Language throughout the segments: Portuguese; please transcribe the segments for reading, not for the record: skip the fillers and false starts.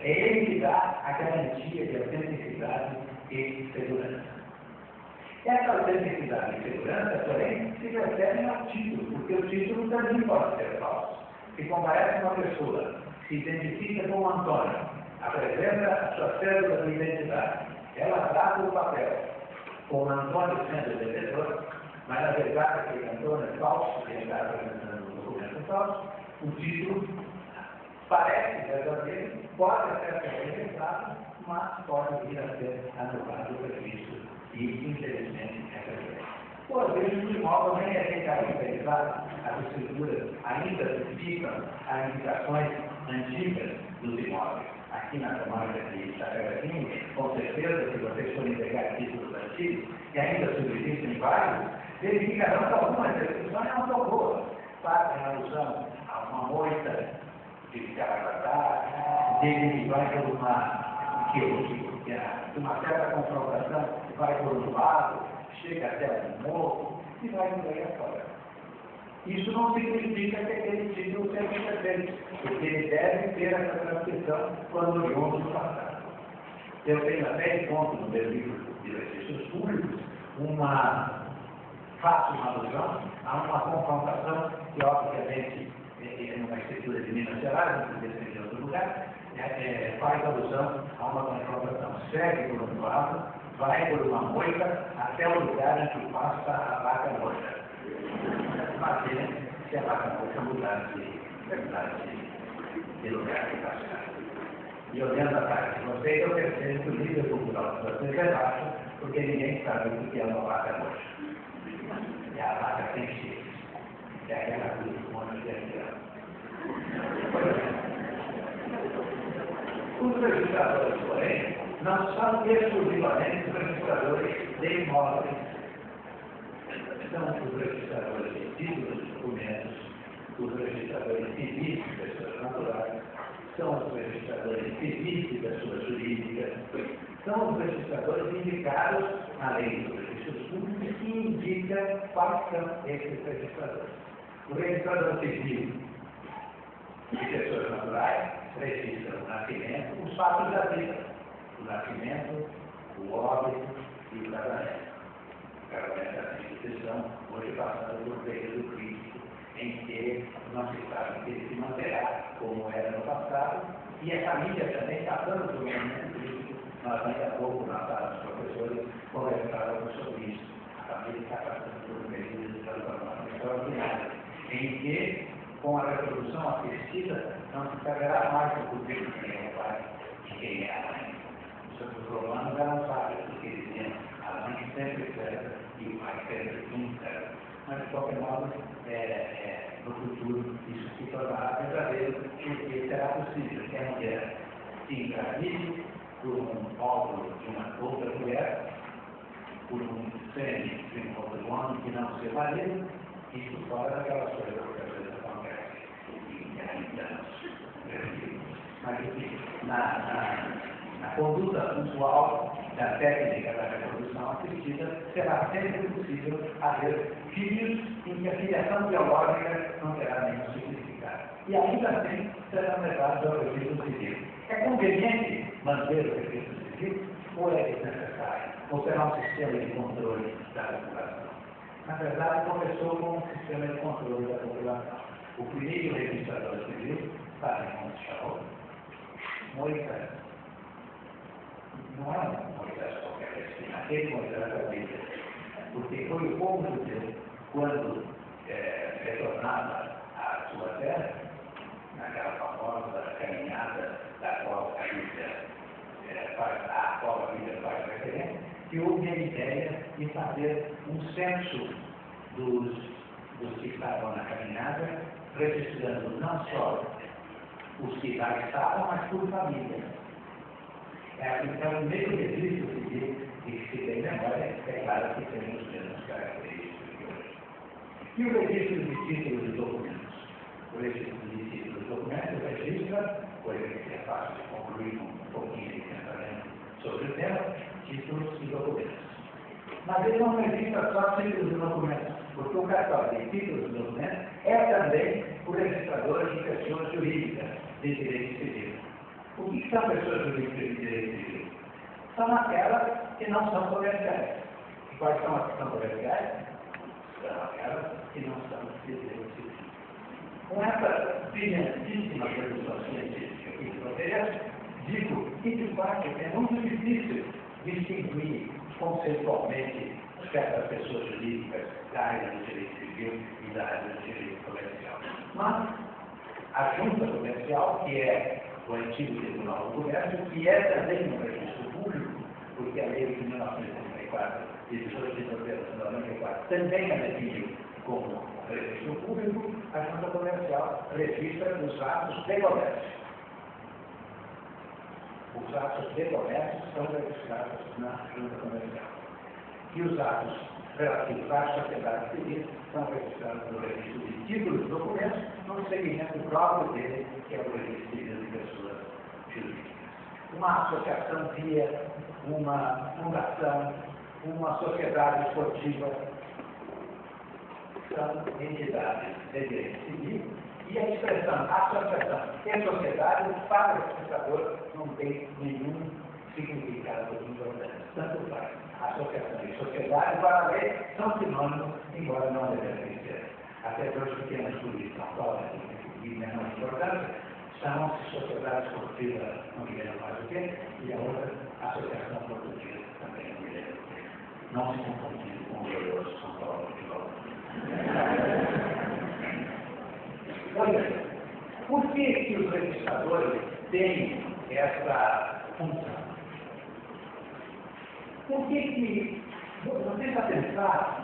É ele que dá a garantia de autenticidade e segurança. Essa autenticidade e segurança, porém, se refere ao título, porque o título também pode ser falso. Se comparece uma pessoa que se identifica como Antônio, apresenta a sua cédula de identidade, ela trata o papel como Antônio sendo o devedor, mas na verdade aquele Antônio é falso, ele está apresentando um documento falso, o título parece verdadeiro, pode até ser registrado, mas pode vir a ser anulado o registro e, infelizmente, é verdade. Por vezes, o imóvel nem é bem caracterizado, as escrituras ainda ficam as indicações antigas dos imóveis. Aqui na comarca de Itacaracim, com certeza, se vocês forem pegar títulos antigos, e ainda subsistem vários, verificarão que algumas descrições não são boas. Fazem alusão a uma moita de Caraguatá, dele que vai por uma certa confrontação, vai por um lado, chega até um morro e vai por aí afora. Isso não significa que aquele título seja perfeito, porque ele deve ter essa transcrição quando oriundo do passado. Eu tenho até encontro no meu livro de registros públicos faço uma alusão a uma confrontação que, obviamente, numa escritura de Minas Gerais, não podia ser em outro lugar, faz alusão a uma confrontação. Segue por um lado, vai por uma moita até o lugar em que passa a vaca moita. Imagina se a vaca moita mudar de lugar que passar. E olhando atrás de vocês, eu percebo que o nível cultural de vocês é baixo, porque ninguém sabe o que é uma vaca moita. E a vaca tem chifres. É aquela coisa do monte de avião. Os registradores, porém, não são exclusivamente os registradores de imóveis. São os registradores de títulos de documentos, os registradores civis de pessoas naturais, são os registradores civis de pessoas jurídicas, são os registradores indicados na lei dos registros públicos que indica quais são esses registradores. O registrador civil de pessoas naturais registra o nascimento, os fatos da vida, o nascimento, o óbito e o casamento. O casamento da instituição, hoje passando por um período crítico em que não se sabe que ele se manterá como era no passado, e a família também passando por um momento crítico. Nós ainda há pouco, na sala dos professores, conversávamos sobre isso. A família está passando por um período de transformação extraordinária, em que, com a reprodução assistida, não se saberá mais o porquê de quem é o pai e quem é a mãe. Os romanos eram sábios, porque diziam a mãe sempre certa e o pai sempre incerto. Mas, de qualquer modo, no futuro, isso se tornará verdadeiro, porque será possível que a mulher se engravide por um óvulo de uma outra mulher, por um sêmen de um outro homem que não seu marido, isso fora daquelas coisas que às vezes acontecem e ainda mas, enfim, na conduta usual da técnica da reprodução assistida, será sempre possível haver filhos em que a filiação biológica não terá nenhum significado. E ainda assim serão levados ao registro civil. É conveniente manter o registro civil ou é desnecessário? Ou será um sistema de controle da população? Na verdade, começou com um sistema de controle da população. O primeiro registrador civil, sabe como se chamou? Moisés. Não é um Moisés qualquer, aquele Moisés da Bíblia. Porque foi o povo judeu, quando retornava à sua terra, naquela famosa caminhada da qual a Bíblia faz referência, que houve a ideia de fazer um censo dos que estavam na caminhada, registrando não só os que já estavam, mas por família. Então, o mesmo registro civil de que se tem memória, é claro que tem os mesmos características de hoje. E o registro de títulos de documentos? O registro de títulos de documentos registra, coisa que é fácil de concluir com um pouquinho de pensamento sobre o tema, títulos e documentos. Mas ele não registra só títulos de documentos, porque o cartório de títulos de documentos é também o registrador de pessoas jurídicas de direito civil. O que são pessoas jurídicas de direito civil? São aquelas que não são comerciais. E quais são as que são comerciais? São aquelas que não são de direito civil. Com essa brilhantíssima produção científica que eu ofereço, digo que, de fato, é muito difícil distinguir conceitualmente certas pessoas jurídicas da área do direito civil e da área do direito comercial. Mas a junta comercial, que é o antigo Tribunal do Comércio, que é também um registro público, porque a lei de 1994 e 1894 também a definiu como registro público, a junta comercial registra os atos de comércio. Os atos de comércio são registrados na junta comercial. E os atos relativos às sociedades civis são registrados no registro de títulos de documentos, no segmento próprio dele, que é o registro civil de pessoas jurídicas. Uma associação via, uma fundação, uma sociedade esportiva, são entidades de direito civil, e a expressão associação e sociedade, para o legislador, não tem nenhum significado importante. Tanto faz. Associação e sociedade, para a lei, são sinônimos, embora não devem ser. Até para os pequenos juízes São Paulo, de menor importância, chamam-se sociedade esportiva, não me lembro mais o quê, e a outra, associação portuguesa, também não me lembro o quê. Não se confundir com o glorioso São Paulo de volta. Olha, por que os registradores têm essa função? Por que vocês já pensaram,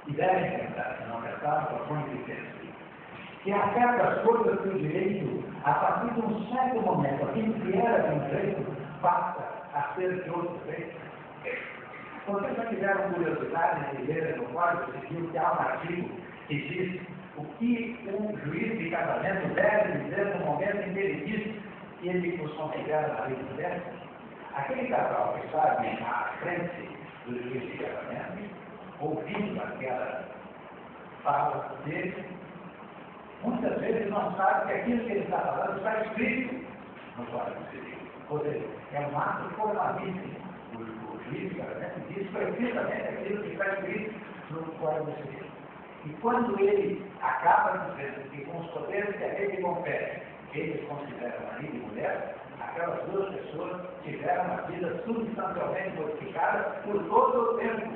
e devem pensar, se não pensaram, propõe que pensem, que há certas coisas que o direito, a partir de um certo momento, aquilo que era de um jeito, passa a ser de outro jeito? Vocês já tiveram curiosidade de ler no Código Civil que há um artigo que diz o que um juiz de casamento deve dizer no momento em que ele diz que ele os considera marido e mulher? Aquele casal que está ali à frente do juiz de casamento, ouvindo aquela fala dele, muitas vezes não sabe que aquilo que ele está falando está escrito no Código Civil. Ou seja, é um ato formalíssimo. O juiz de casamento diz precisamente aquilo que está escrito no Código Civil. E quando ele acaba dizendo que com os poderes que a lei lhe confere, eles consideram marido e mulher, aquelas duas pessoas tiveram a vida substancialmente modificada por todo o tempo.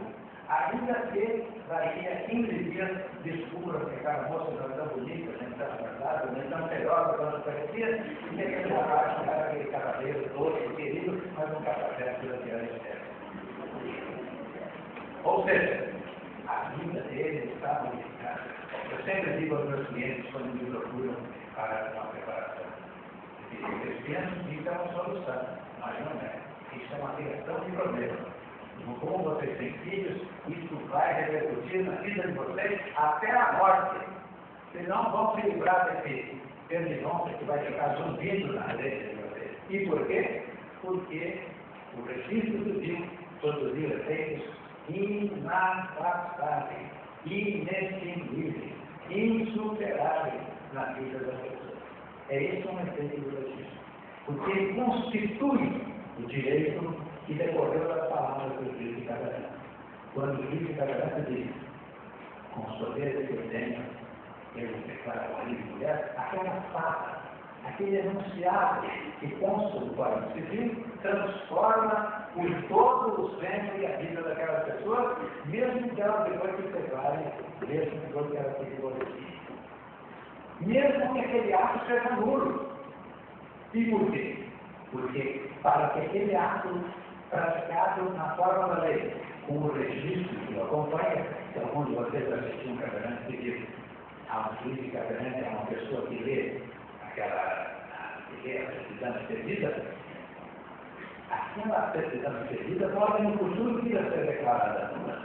Ainda que daqui a 15 dias descubram que aquela moça não é tão bonita, nem tão agradável, nem tão melhor quanto parecia, e que aquele rapaz não era aquele cavaleiro todo, querido, mas um café durante a externa. Ou seja, a vida dele está modificada. Eu sempre digo aos meus clientes quando me procuram para uma preparação. Eles pensam que isso é uma solução, mas não é. Isso é uma criação de problema. Como vocês têm filhos, isso vai repercutir na vida de vocês até a morte. Vocês não vão se livrar desse pernilongo que vai ficar zumbindo na orelha de vocês. E por quê? Porque o registro civil produziu efeitos inafastáveis, inextinguíveis, insuperáveis na vida das pessoas. É esse um efeito do registro. Porque ele constitui o direito que decorreu das palavras do juiz de casamento. Quando o juiz de casamento diz, com os poderes que eu tenho, eu declaro marido e mulher, aquela fala, aquele enunciado que consta do Código Civil, transforma por todo o sempre a vida daquela pessoa, mesmo que ela depois se separe, mesmo depois que ela se divorcie. Mesmo que aquele ato seja nulo. E por quê? Porque para que aquele ato praticado na forma da lei, com o registro que o acompanha, se algum de vocês assistiu um casamento civil, a um juiz de casamento, é uma pessoa que lê a certidão expedida, aquela certidão expedida pode no futuro vir a ser declarada nula.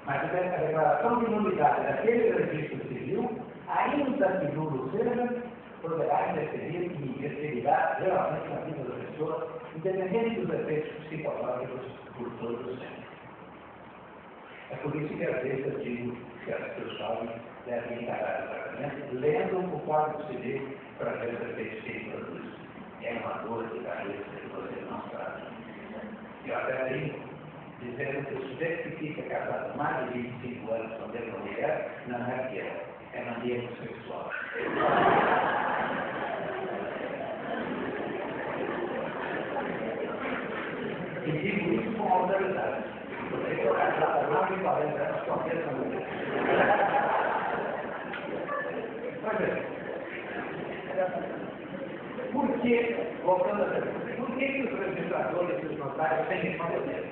Mas a declaração de nulidade daquele registro civil, ainda que nulo seja, poderá interferir e interferirá geralmente na vida da pessoa, independente dos efeitos psicológicos por todo o sempre. É por isso que às vezes eu digo que as pessoas devem encarar o tratamento lendo o Código Civil para ver os efeitos que ele produz. É uma dor de cabeça que vocês não sabem. E até aí, dizendo que o sujeito que fica casado mais de 25 anos com a mesma mulher, não é aquela, é maníaco sexual. E digo isso com autoridade. Porque eu casado há mais de 40 anos com a mesma mulher. Pois é. Por que, voltando a pergunta, por que os registradores e os notários têm esse poder?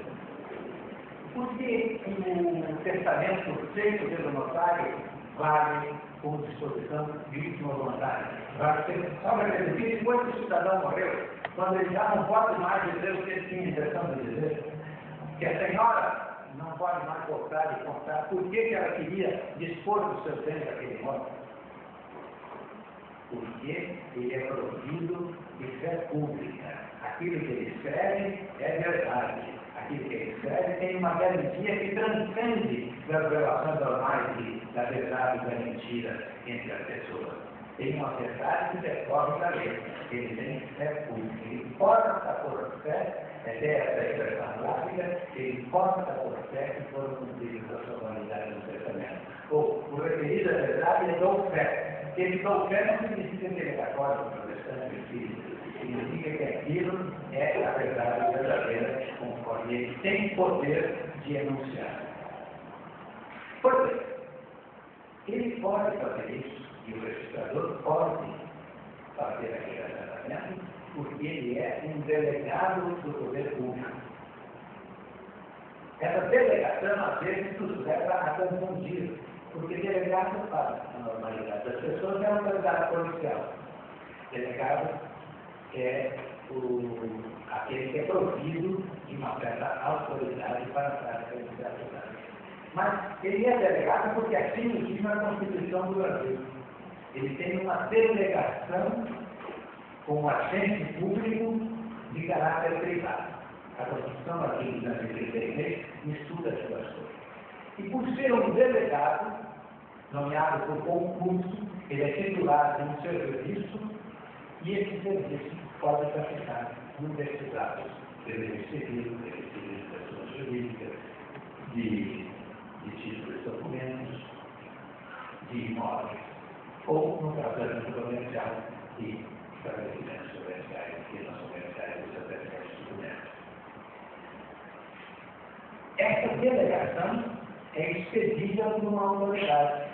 Porque o testamento feito pelo notário vale como disposição de última vontade. Vale ser só para decidir depois que o cidadão morreu, quando ele já não pode mais dizer o que ele tinha intenção de dizer. Que a senhora não pode mais voltar e contar por que ela queria dispor do seu bens àquele modo. Porque ele é provido de fé pública. Aquilo que ele escreve é verdade. Aquilo que ele escreve tem uma garantia que transcende das relações normais da verdade e da mentira entre as pessoas. Tem uma verdade que decorre da lei. Ele tem fé pública. Ele pode estar por fé, essa é a expressão clássica, ele pode estar por fé que foram cumpridas a sua validade no testamento. Ou, o referido à verdade, ele dou fé. Ele dou fé não significa que ele é católico, protestante, espírita. Significa que aquilo é a verdade verdadeira, conforme ele tem poder de enunciar. Por quê? Ele pode fazer isso, e o registrador pode fazer aquele tratamento, porque ele é um delegado do poder público. Essa delegação, às vezes, nos leva a confundir, porque delegado faz a normalidade das pessoas, é uma autoridade policial. Delegado é aquele que é provido de uma certa autoridade para a prática da autoridade. Mas ele é delegado porque assim o diz na Constituição do Brasil. Ele tem uma delegação como agente público de caráter privado. A Constituição, artigo 233, mistura as duas coisas. E por ser um delegado, nomeado por concurso, ele é titular de um serviço, e esse serviço pode estar fechado em universidades, deveres civis, de pessoas jurídicas, de títulos de documentos, de imóveis, ou no tratamento comercial de estabelecimentos comerciais, que não são comerciais, os estabelecimentos de documentos. Essa delegação é expedida por uma autoridade.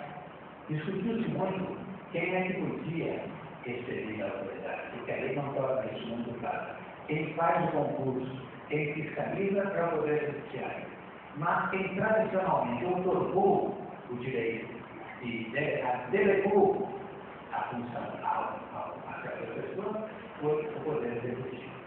Discutiu-se muito quem é que podia expedir a autoridade, porque a lei não torna isso muito claro. Quem faz o concurso, quem fiscaliza é o Poder Judiciário. Mas quem tradicionalmente otorgou o direito e delegou a função a certa pessoa foi o Poder Executivo.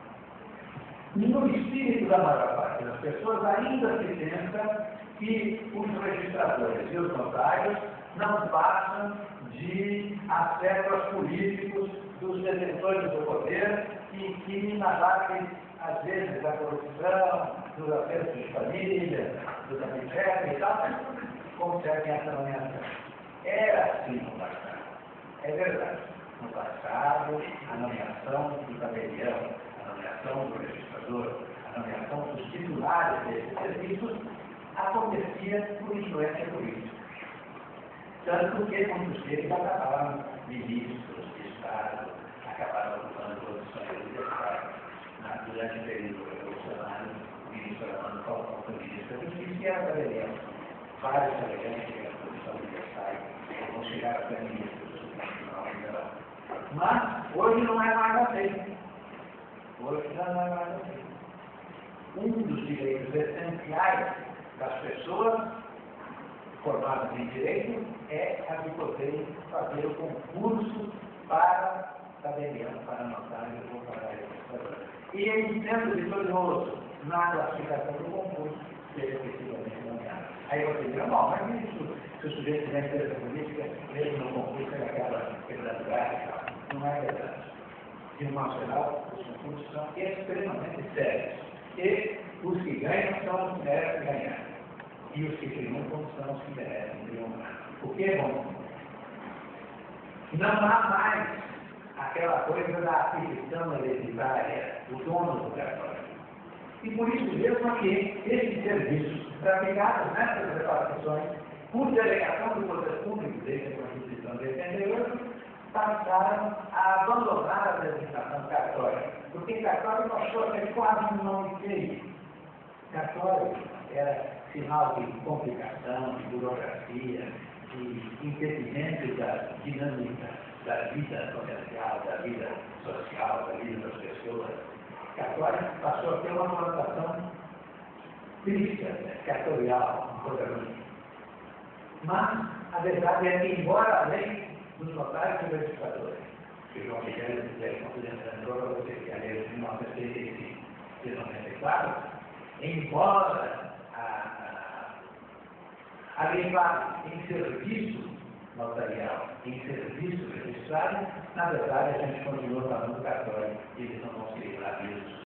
No espírito da maior parte das pessoas, ainda se pensa que os registradores e os notários não passam de afetos políticos dos detentores do poder e que, na base, às vezes, da corrupção, dos acertos de família, dos amigos e tal, conseguem essa nomeação. Era assim no passado. É verdade. No passado, a nomeação do tabelião, a nomeação do registrador, a nomeação dos titulares desses serviços acontecia por influência política. Tanto que muitos deles acabaram ministros de Estado, acabaram ocupando posições de Estado. Durante o período revolucionário, o ministro Armando Falcão foi ministro da Justiça e era tabelião. Vários tabeliões que tiveram posição universitária vão chegar até ministro do Supremo Tribunal Federal. Mas hoje não é mais assim. Hoje já não é mais assim. Um dos direitos essenciais das pessoas formadas em direito é a de poder fazer o concurso para tabelião, para notário ou para registrador. E em dentro de todo moço, na classificação do concurso, seja efetivamente nomeado. Aí você diz, não, mas isso, se o sujeito tiver empresa política, mesmo no concurso ele acaba perdendo lugar e tal. Não é verdade. De um modo geral, os concursos são extremamente sérios. E os que ganham são os que merecem ganhar. E os que triunfam são os que merecem triunfar. O que é bom? Não há mais aquela coisa da aquisição hereditária, o dono do cartório. E por isso mesmo que esses serviços praticados nessas repartições, por delegação do poder público desde a Constituição de 88, passaram a abandonar a designação cartório, porque cartório passou a ser quase um nome feio. Cartório era sinal de complicação, de burocracia, de impedimento da dinâmica da vida comercial, da vida social, da vida das pessoas. Cartório passou a ter uma conotação triste, cartorial, uma coisa ruim. Mas a verdade é que, embora a lei dos notários e registradores, que João Miguel lembrou para você que a lei de 1935 e 94, embora a lei vá em serviço notarial, em serviço registrado, na verdade a gente continua falando cartório e eles não